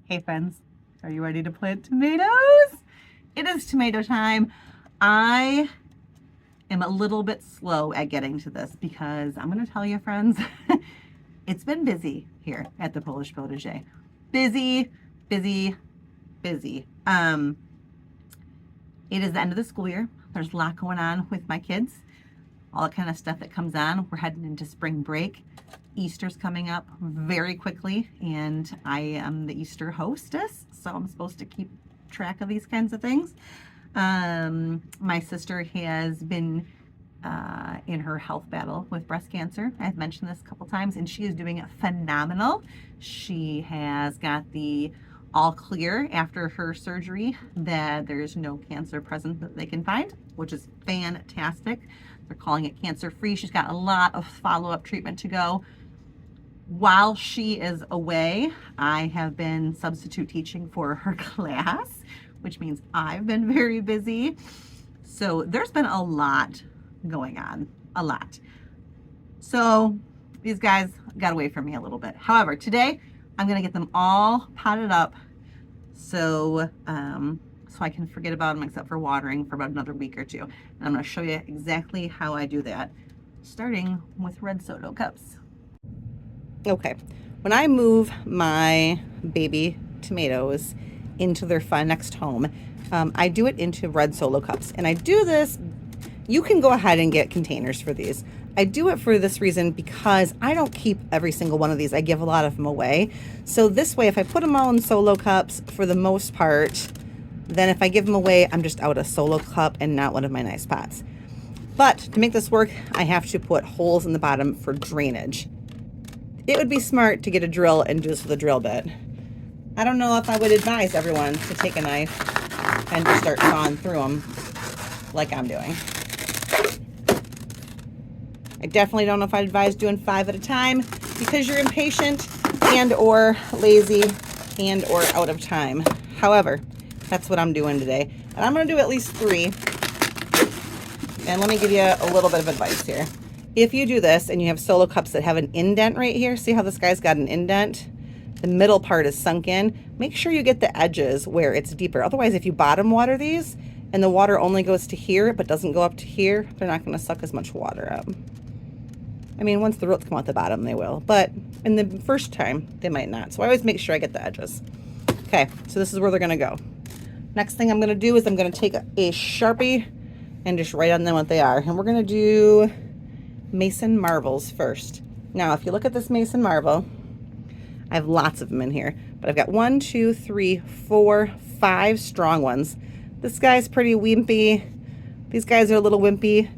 Hey friends, are you ready to plant tomatoes? It is tomato time. I am a little bit slow at getting to this because I'm going to tell you, friends, it's been busy here at the Polish Potager. Busy, busy, busy. It is the end of the school year. There's a lot going on with my kids, all the kind of stuff that comes on. We're heading into spring break. Easter's coming up very quickly, and I am the Easter hostess, so I'm supposed to keep track of these kinds of things. My sister has been in her health battle with breast cancer. I've mentioned this a couple times, and she is doing phenomenal. She has got the all clear after her surgery that there's no cancer present that they can find, which is fantastic. They're calling it cancer free. She's got a lot of follow-up treatment to go. While she is away, I have been substitute teaching for her class, which means I've been very busy. So there's been a lot going on, a lot. So these guys got away from me a little bit. However, today I'm going to get them all potted up so I can forget about them except for watering for about another week or two. And I'm going to show you exactly how I do that, starting with red Soto cups. Okay, when I move my baby tomatoes into their next home, I do it into red Solo cups. And I do this, you can go ahead and get containers for these. I do it for this reason because I don't keep every single one of these. I give a lot of them away. So this way, if I put them all in Solo cups for the most part, then if I give them away, I'm just out a Solo cup and not one of my nice pots. But to make this work, I have to put holes in the bottom for drainage. It would be smart to get a drill and do this with a drill bit. I don't know if I would advise everyone to take a knife and just start sawing through them like I'm doing. I definitely don't know if I'd advise doing 5 at a time because you're impatient and or lazy and or out of time. However, that's what I'm doing today. And I'm going to do at least 3. And let me give you a little bit of advice here. If you do this and you have Solo cups that have an indent right here, see how this guy's got an indent? The middle part is sunk in. Make sure you get the edges where it's deeper. Otherwise, if you bottom water these and the water only goes to here but doesn't go up to here, they're not going to suck as much water up. I mean, once the roots come out the bottom, they will. But in the first time, they might not. So I always make sure I get the edges. Okay, so this is where they're going to go. Next thing I'm going to do is I'm going to take a Sharpie and just write on them what they are. And we're going to do Mason marbles first. Now, if you look at this Mason marble, I have lots of them in here, but I've got 1, 2, 3, 4, 5 strong ones. This guy's pretty wimpy. These guys are a little wimpy.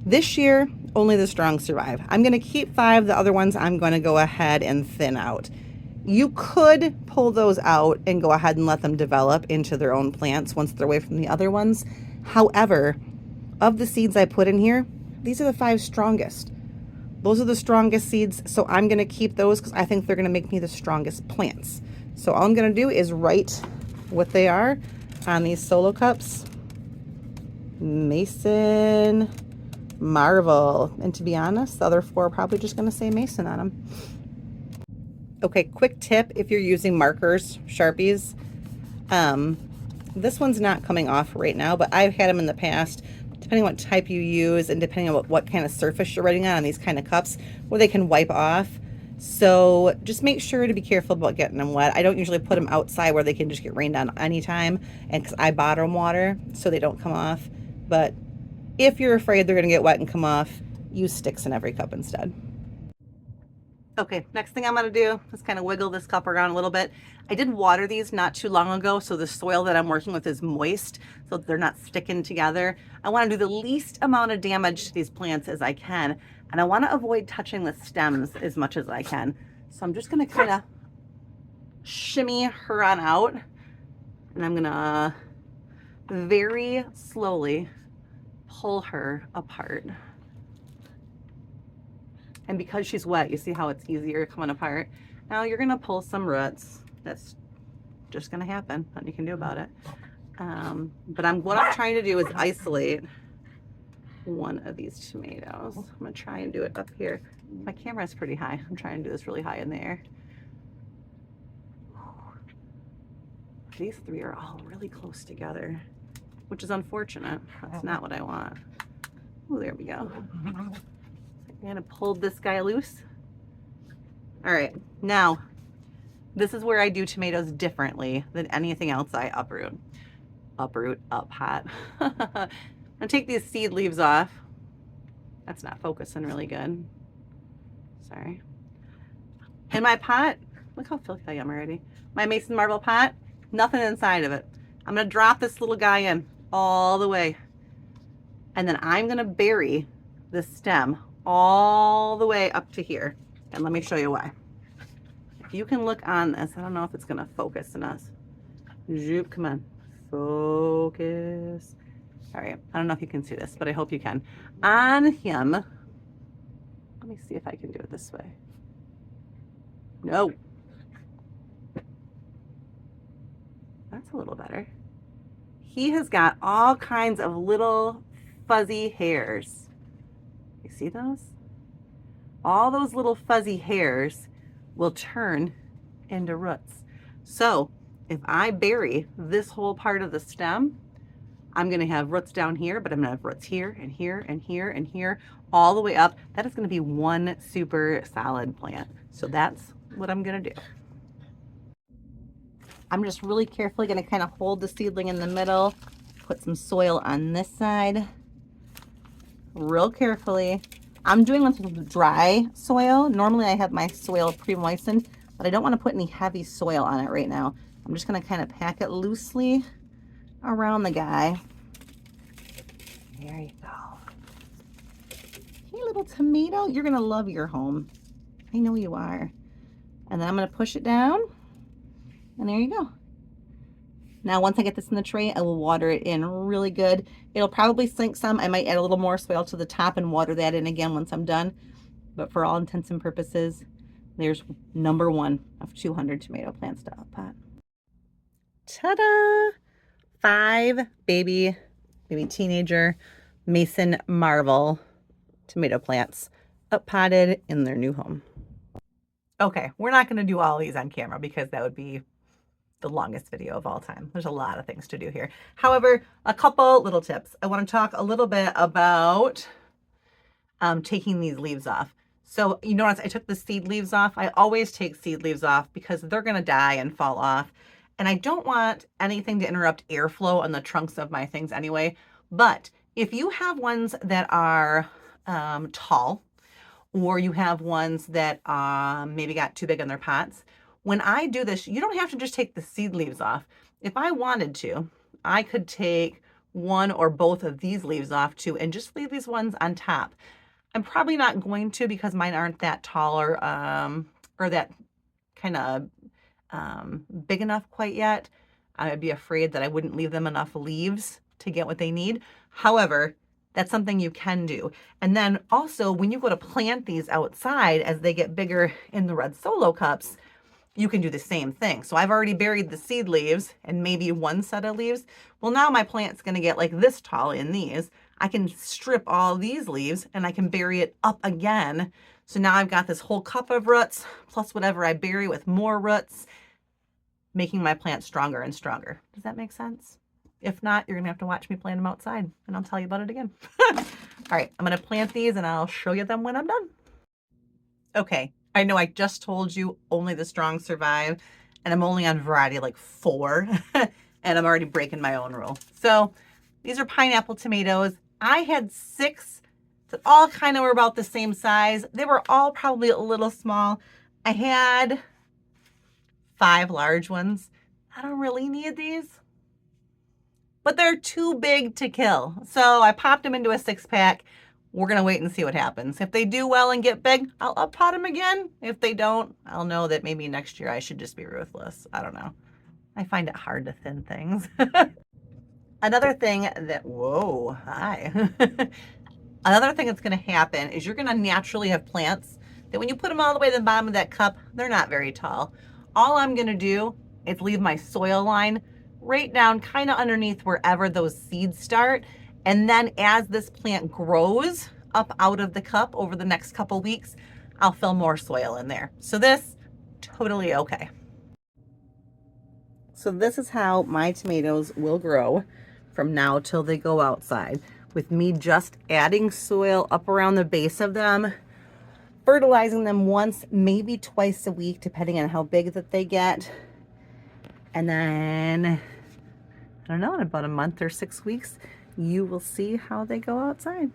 This year, only the strong survive. I'm going to keep 5. The other ones I'm going to go ahead and thin out. You could pull those out and go ahead and let them develop into their own plants once they're away from the other ones. However, of the seeds I put in here, these are the 5 strongest. Those are the strongest seeds, so I'm going to keep those because I think they're going to make me the strongest plants. So all I'm going to do is write what they are on these Solo cups. Mason Marvel. And to be honest, the other 4 are probably just going to say Mason on them. Okay, quick tip if you're using markers, Sharpies. This one's not coming off right now, but I've had them in the past. Depending on what type you use and depending on what kind of surface you're writing on these kind of cups, where they can wipe off. So just make sure to be careful about getting them wet. I don't usually put them outside where they can just get rained on anytime, and because I bottom water so they don't come off. But if you're afraid they're going to get wet and come off, use sticks in every cup instead. Okay, next thing I'm going to do is kind of wiggle this cup around a little bit. I did water these not too long ago, so the soil that I'm working with is moist, so they're not sticking together. I want to do the least amount of damage to these plants as I can, and I want to avoid touching the stems as much as I can. So I'm just going to kind of shimmy her on out, and I'm going to very slowly pull her apart. And because she's wet, you see how it's easier coming apart. Now you're gonna pull some roots. That's just gonna happen. Nothing you can do about it. But what I'm trying to do is isolate one of these tomatoes. I'm gonna try and do it up here. My camera is pretty high. I'm trying to do this really high in the air. These three are all really close together, which is unfortunate. That's not what I want. Oh, there we go. I'm gonna pull this guy loose. All right, now this is where I do tomatoes differently than anything else I uproot. Up hot. I'm gonna take these seed leaves off. That's not focusing really good. Sorry. In my pot, look how filthy I am already. My Mason Marble pot, nothing inside of it. I'm gonna drop this little guy in all the way. And then I'm gonna bury the stem all the way up to here. And let me show you why. If you can look on this, I don't know if it's gonna focus in us. Zoop, come on, focus. All right, I don't know if you can see this, but I hope you can. On him, let me see if I can do it this way. No. That's a little better. He has got all kinds of little fuzzy hairs. You see those? All those little fuzzy hairs will turn into roots. So if I bury this whole part of the stem, I'm gonna have roots down here, but I'm gonna have roots here and here and here and here, all the way up. That is gonna be one super solid plant. So that's what I'm gonna do. I'm just really carefully gonna kind of hold the seedling in the middle, put some soil on this side, real carefully. I'm doing this with dry soil. Normally I have my soil pre-moistened, but I don't wanna put any heavy soil on it right now. I'm just gonna kind of pack it loosely around the guy. There you go. Hey, little tomato, you're gonna love your home. I know you are. And then I'm gonna push it down, and there you go. Now, once I get this in the tray, I will water it in really good. It'll probably sink some. I might add a little more soil to the top and water that in again once I'm done. But for all intents and purposes, there's number one of 200 tomato plants to up pot. Ta-da! 5 baby teenager Mason Marble tomato plants up potted in their new home. Okay, we're not going to do all these on camera because that would be the longest video of all time. There's a lot of things to do here. However, a couple little tips. I want to talk a little bit about taking these leaves off. So you notice I took the seed leaves off. I always take seed leaves off because they're going to die and fall off. And I don't want anything to interrupt airflow on the trunks of my things anyway. But if you have ones that are tall, or you have ones that maybe got too big in their pots, when I do this, you don't have to just take the seed leaves off. If I wanted to, I could take one or both of these leaves off too and just leave these ones on top. I'm probably not going to because mine aren't that tall or that kind of big enough quite yet. I'd be afraid that I wouldn't leave them enough leaves to get what they need. However, that's something you can do. And then also when you go to plant these outside as they get bigger in the red solo cups, you can do the same thing. So I've already buried the seed leaves and maybe one set of leaves. Well, now my plant's gonna get like this tall in these. I can strip all these leaves and I can bury it up again. So now I've got this whole cup of roots plus whatever I bury with more roots, making my plant stronger and stronger. Does that make sense? If not, you're gonna have to watch me plant them outside and I'll tell you about it again. All right, I'm gonna plant these and I'll show you them when I'm done. Okay, I know I just told you only the strong survive and I'm only on variety like 4 and I'm already breaking my own rule. So these are pineapple tomatoes. I had 6 that all kind of were about the same size. They were all probably a little small. I had 5 large ones. I don't really need these, but they're too big to kill. So I popped them into a 6-pack. We're gonna wait and see what happens. If they do well and get big, I'll up pot them again. If they don't, I'll know that maybe next year I should just be ruthless. I don't know. I find it hard to thin things. Another thing that, whoa, hi. Another thing that's gonna happen is you're gonna naturally have plants that when you put them all the way to the bottom of that cup, they're not very tall. All I'm gonna do is leave my soil line right down kind of underneath wherever those seeds start. And then as this plant grows up out of the cup over the next couple weeks, I'll fill more soil in there. So this, totally okay. So this is how my tomatoes will grow from now till they go outside, with me just adding soil up around the base of them, fertilizing them once, maybe twice a week, depending on how big that they get. And then, I don't know, in about a month or 6 weeks, you will see how they go outside.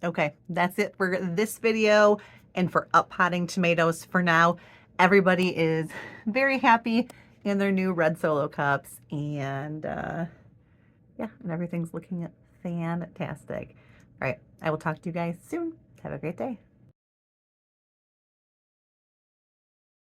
Okay, that's it for this video and for up potting tomatoes for now. Everybody is very happy in their new red Solo cups, and yeah, and everything's looking fantastic. All right, I will talk to you guys soon. Have a great day.